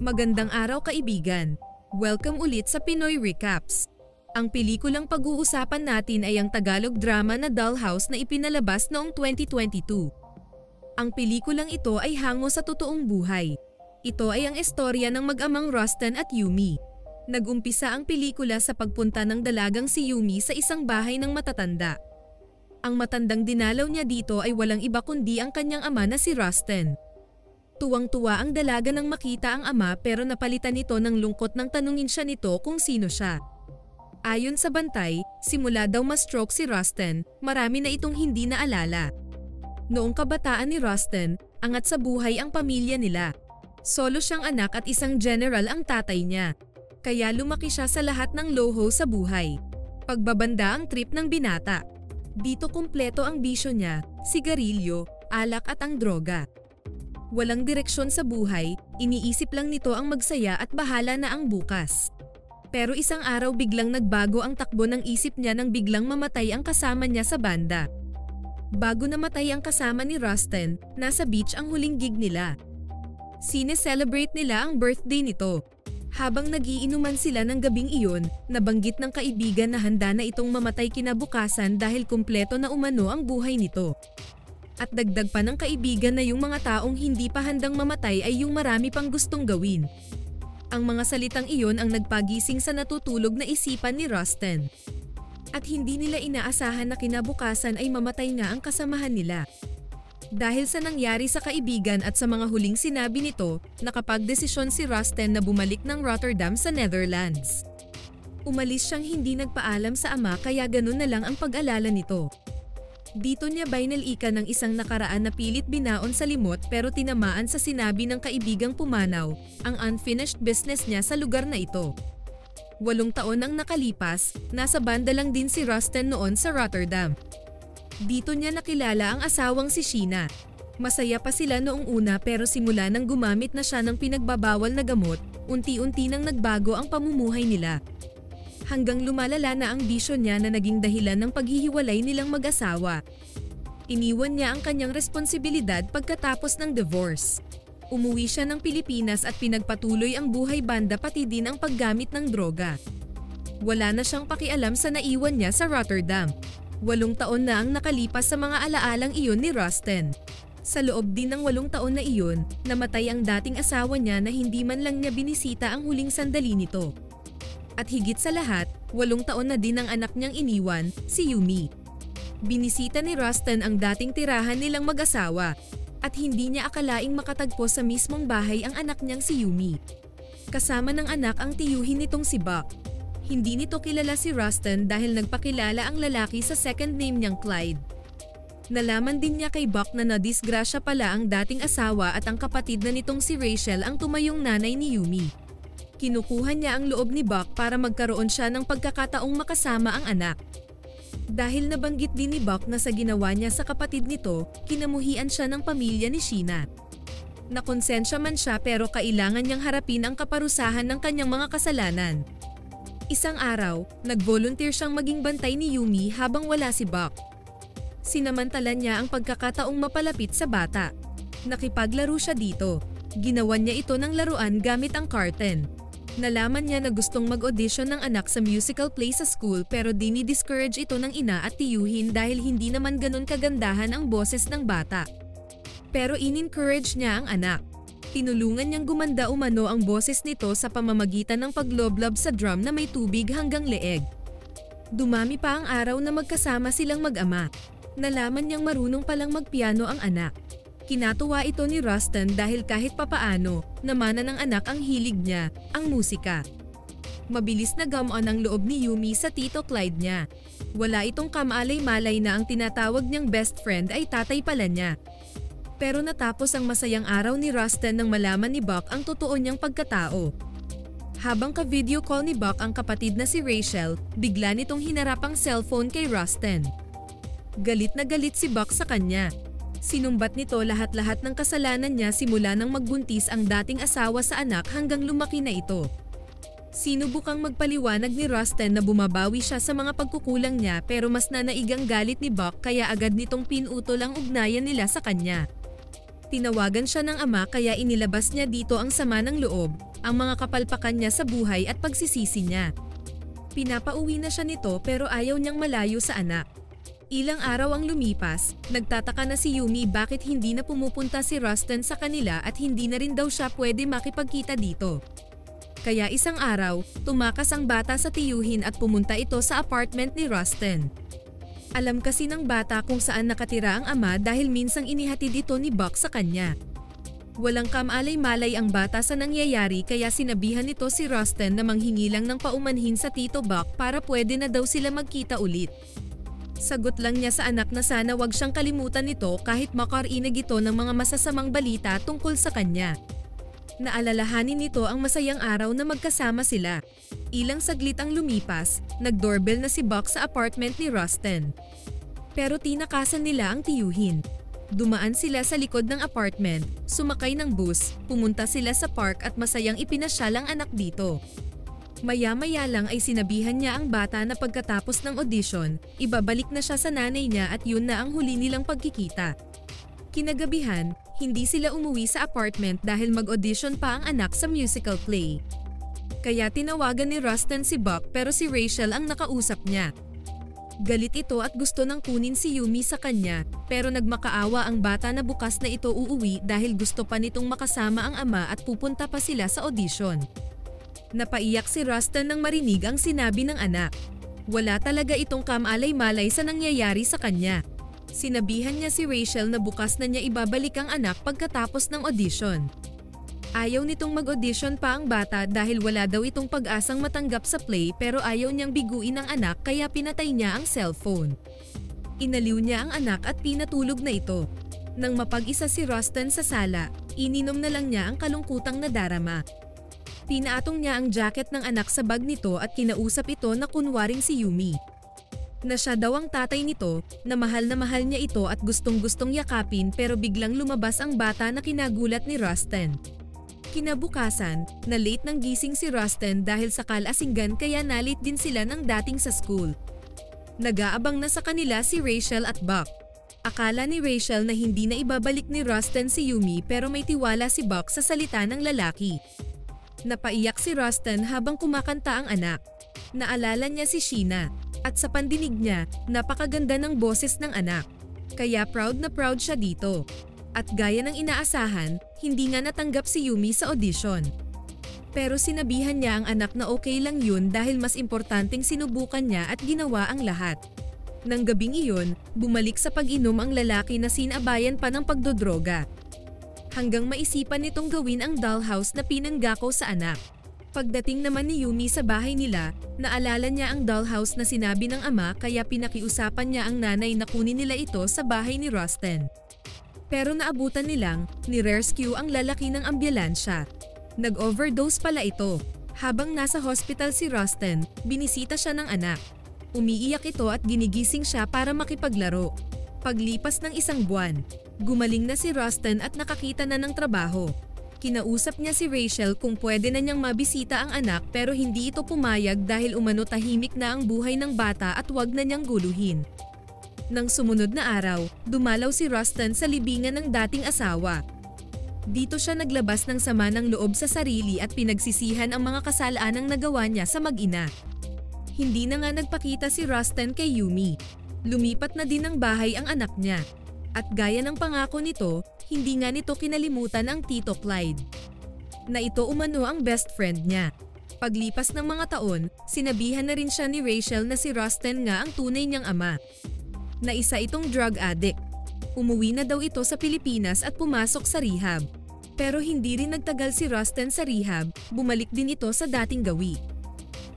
Magandang araw kaibigan. Welcome ulit sa Pinoy Recaps. Ang pelikulang pag-uusapan natin ay ang Tagalog drama na Dollhouse na ipinalabas noong 2022. Ang pelikulang ito ay hango sa totoong buhay. Ito ay ang istorya ng mag-amang Rustin at Yumi. Nag-umpisa ang pelikula sa pagpunta ng dalagang si Yumi sa isang bahay ng matatanda. Ang matandang dinalaw niya dito ay walang iba kundi ang kanyang ama na si Rustin. Tuwang-tuwa ang dalaga nang makita ang ama pero napalitan nito ng lungkot nang tanungin siya nito kung sino siya. Ayon sa bantay, simula daw ma-stroke si Rustin, marami na itong hindi naalala. Noong kabataan ni Rustin, angat sa buhay ang pamilya nila. Solo siyang anak at isang general ang tatay niya. Kaya lumaki siya sa lahat ng loho sa buhay. Pagbabanda ang trip ng binata. Dito kumpleto ang bisyo niya, sigarilyo, alak at ang droga. Walang direksyon sa buhay, iniisip lang nito ang magsaya at bahala na ang bukas. Pero isang araw biglang nagbago ang takbo ng isip niya nang biglang mamatay ang kasama niya sa banda. Bago namatay ang kasama ni Rustin, nasa beach ang huling gig nila. Sine-celebrate nila ang birthday nito. Habang nagiinuman sila ng gabing iyon, nabanggit ng kaibigan na handa na itong mamatay kinabukasan dahil kumpleto na umano ang buhay nito. At dagdag pa ng kaibigan na yung mga taong hindi pa handang mamatay ay yung marami pang gustong gawin. Ang mga salitang iyon ang nagpagising sa natutulog na isipan ni Rustin. At hindi nila inaasahan na kinabukasan ay mamatay nga ang kasamahan nila. Dahil sa nangyari sa kaibigan at sa mga huling sinabi nito, nakapagdesisyon si Rustin na bumalik ng Rotterdam sa Netherlands. Umalis siyang hindi nagpaalam sa ama kaya ganun na lang ang pag-alala nito. Dito niya binalikan ng isang nakaraan na pilit binaon sa limot pero tinamaan sa sinabi ng kaibigang pumanaw, ang unfinished business niya sa lugar na ito. 8 taon nang nakalipas, nasa banda lang din si Rustin noon sa Rotterdam. Dito niya nakilala ang asawang si Sheena. Masaya pa sila noong una pero simula nang gumamit na siya ng pinagbabawal na gamot, unti-unti nang nagbago ang pamumuhay nila. Hanggang lumalala na ang bisyo niya na naging dahilan ng paghihiwalay nilang mag-asawa. Iniwan niya ang kanyang responsibilidad pagkatapos ng divorce. Umuwi siya ng Pilipinas at pinagpatuloy ang buhay banda pati din ang paggamit ng droga. Wala na siyang pakialam sa naiwan niya sa Rotterdam. 8 taon na ang nakalipas sa mga alaalang iyon ni Rustin. Sa loob din ng 8 taon na iyon, namatay ang dating asawa niya na hindi man lang niya binisita ang huling sandali nito. At higit sa lahat, 8 taon na din ang anak niyang iniwan, si Yumi. Binisita ni Rustin ang dating tirahan nilang mag-asawa, at hindi niya akalaing makatagpo sa mismong bahay ang anak niyang si Yumi. Kasama ng anak ang tiyuhin nitong si Buck. Hindi nito kilala si Rustin dahil nagpakilala ang lalaki sa second name niyang Clyde. Nalaman din niya kay Buck na nadisgrasya pala ang dating asawa at ang kapatid na nitong si Rachel ang tumayong nanay ni Yumi. Kinukuha niya ang loob ni Buck para magkaroon siya ng pagkakataong makasama ang anak. Dahil nabanggit din ni Buck na sa ginawa niya sa kapatid nito, kinamuhian siya ng pamilya ni Sheena. Nakonsensya man siya pero kailangan niyang harapin ang kaparusahan ng kanyang mga kasalanan. Isang araw, nag-volunteer siyang maging bantay ni Yumi habang wala si Buck. Sinamantala niya ang pagkakataong mapalapit sa bata. Nakipaglaro siya dito. Ginawan niya ito ng laruan gamit ang curtain. Nalaman niya na gustong mag-audition ng anak sa musical play sa school pero dini-discourage ito ng ina at tiyuhin dahil hindi naman ganun kagandahan ang boses ng bata. Pero in-encourage niya ang anak. Tinulungan niyang gumanda umano ang boses nito sa pamamagitan ng pagloblab sa drum na may tubig hanggang leeg. Dumami pa ang araw na magkasama silang mag-ama. Nalaman niyang marunong palang magpiano ang anak. Kinatuwa ito ni Rustin dahil kahit papaano, namana ng anak ang hilig niya, ang musika. Mabilis na gam-on ang loob ni Yumi sa tito Clyde niya. Wala itong kamalay-malay na ang tinatawag niyang best friend ay tatay pala niya. Pero natapos ang masayang araw ni Rustin nang malaman ni Buck ang totoo niyang pagkatao. Habang ka-video call ni Buck ang kapatid na si Rachel, bigla nitong hinarap ang cellphone kay Rustin. Galit na galit si Buck sa kanya. Sinumbat nito lahat-lahat ng kasalanan niya simula nang magbuntis ang dating asawa sa anak hanggang lumaki na ito. Sinubukang magpaliwanag ni Rustin na bumabawi siya sa mga pagkukulang niya pero mas nanaigang galit ni Buck kaya agad nitong pinutol ang ugnayan nila sa kanya. Tinawagan siya ng ama kaya inilabas niya dito ang sama ng loob, ang mga kapalpakan niya sa buhay at pagsisisi niya. Pinapauwi na siya nito pero ayaw niyang malayo sa anak. Ilang araw ang lumipas, nagtataka na si Yumi bakit hindi na pumupunta si Rustin sa kanila at hindi na rin daw siya pwede makipagkita dito. Kaya isang araw, tumakas ang bata sa tiyuhin at pumunta ito sa apartment ni Rustin. Alam kasi ng bata kung saan nakatira ang ama dahil minsang inihatid ito ni Buck sa kanya. Walang kamalay-malay ang bata sa nangyayari kaya sinabihan nito si Rustin na manghingi lang ng paumanhin sa Tito Buck para pwede na daw sila magkita ulit. Sagot lang niya sa anak na sana wag siyang kalimutan nito kahit makarinig ito ng mga masasamang balita tungkol sa kanya. Naalalahanin nito ang masayang araw na magkasama sila. Ilang saglit ang lumipas, nag-doorbell na si Buck sa apartment ni Rustin. Pero tinakasan nila ang tiyuhin. Dumaan sila sa likod ng apartment, sumakay ng bus, pumunta sila sa park at masayang ipinasyal ang anak dito. Maya-maya lang ay sinabihan niya ang bata na pagkatapos ng audition, ibabalik na siya sa nanay niya at yun na ang huli nilang pagkikita. Kinagabihan, hindi sila umuwi sa apartment dahil mag-audition pa ang anak sa musical play. Kaya tinawagan ni Rustin si Buck pero si Rachel ang nakausap niya. Galit ito at gusto nang kunin si Yumi sa kanya pero nagmakaawa ang bata na bukas na ito uuwi dahil gusto pa nitong makasama ang ama at pupunta pa sila sa audition. Napaiyak si Rustin nang marinig ang sinabi ng anak. Wala talaga itong kamalay-malay sa nangyayari sa kanya. Sinabihan niya si Rachel na bukas na niya ibabalik ang anak pagkatapos ng audition. Ayaw nitong mag-audition pa ang bata dahil wala daw itong pag-asang matanggap sa play pero ayaw niyang biguin ang anak kaya pinatay niya ang cellphone. Inaliw niya ang anak at pinatulog na ito. Nang mapag-isa si Rustin sa sala, ininom na lang niya ang kalungkutang nadarama. Pinaatong niya ang jacket ng anak sa bag nito at kinausap ito na kunwaring si Yumi. Na siya daw ang tatay nito, na mahal niya ito at gustong-gustong yakapin pero biglang lumabas ang bata na kinagulat ni Rustin. Kinabukasan, na late nang gising si Rustin dahil sa kalasinggan kaya na-late din sila ng dating sa school. Nag-aabang na sa kanila si Rachel at Buck. Akala ni Rachel na hindi na ibabalik ni Rustin si Yumi pero may tiwala si Buck sa salita ng lalaki. Napaiyak si Rustin habang kumakanta ang anak. Naalala niya si Sheena. At sa pandinig niya, napakaganda ng boses ng anak. Kaya proud na proud siya dito. At gaya ng inaasahan, hindi nga natanggap si Yumi sa audition. Pero sinabihan niya ang anak na okay lang yun dahil mas importanteng sinubukan niya at ginawa ang lahat. Nang gabing iyon, bumalik sa pag-inom ang lalaki na sinabayan pa ng pagdodroga. Hanggang maisipan nitong gawin ang dollhouse na pinanggako sa anak. Pagdating naman ni Yumi sa bahay nila, naalala niya ang dollhouse na sinabi ng ama kaya pinakiusapan niya ang nanay na kunin nila ito sa bahay ni Rustin. Pero naabutan nilang, ni-rescue ang lalaki ng ambulansya. Nag-overdose pala ito. Habang nasa hospital si Rustin, binisita siya ng anak. Umiiyak ito at ginigising siya para makipaglaro. Paglipas ng isang buwan, gumaling na si Rustin at nakakita na ng trabaho. Kinausap niya si Rachel kung pwede na niyang mabisita ang anak pero hindi ito pumayag dahil umano tahimik na ang buhay ng bata at wag na niyang guluhin. Nang sumunod na araw, dumalaw si Rustin sa libingan ng dating asawa. Dito siya naglabas ng sama ng loob sa sarili at pinagsisihan ang mga kasalaanang nagawa niya sa mag-ina. Hindi na nga nagpakita si Rustin kay Yumi. Lumipat na din ng bahay ang anak niya. At gaya ng pangako nito, hindi nga nito kinalimutan ang Tito Clyde. Na ito umano ang best friend niya. Paglipas ng mga taon, sinabihan na rin siya ni Rachel na si Rustin nga ang tunay niyang ama. Na isa itong drug addict. Umuwi na daw ito sa Pilipinas at pumasok sa rehab. Pero hindi rin nagtagal si Rustin sa rehab, bumalik din ito sa dating gawi.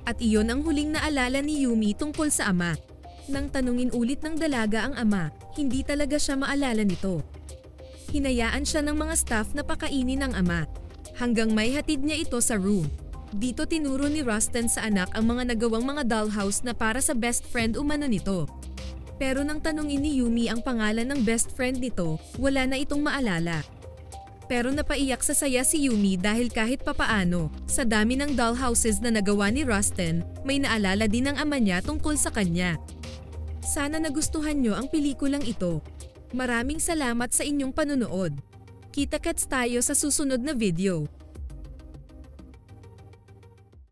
At iyon ang huling naalala ni Yumi tungkol sa ama. Nang tanungin ulit ng dalaga ang ama, hindi talaga siya maalala nito. Hinayaan siya ng mga staff na pakainin ng ama. Hanggang may hatid niya ito sa room. Dito tinuro ni Rustin sa anak ang mga nagawang mga dollhouse na para sa best friend umano nito. Pero nang tanungin ni Yumi ang pangalan ng best friend nito, wala na itong maalala. Pero napaiyak sa saya si Yumi dahil kahit papaano, sa dami ng dollhouses na nagawa ni Rustin, may naalala din ang ama niya tungkol sa kanya. Sana nagustuhan nyo ang pelikulang ito. Maraming salamat sa inyong panunood. Kita-kits tayo sa susunod na video.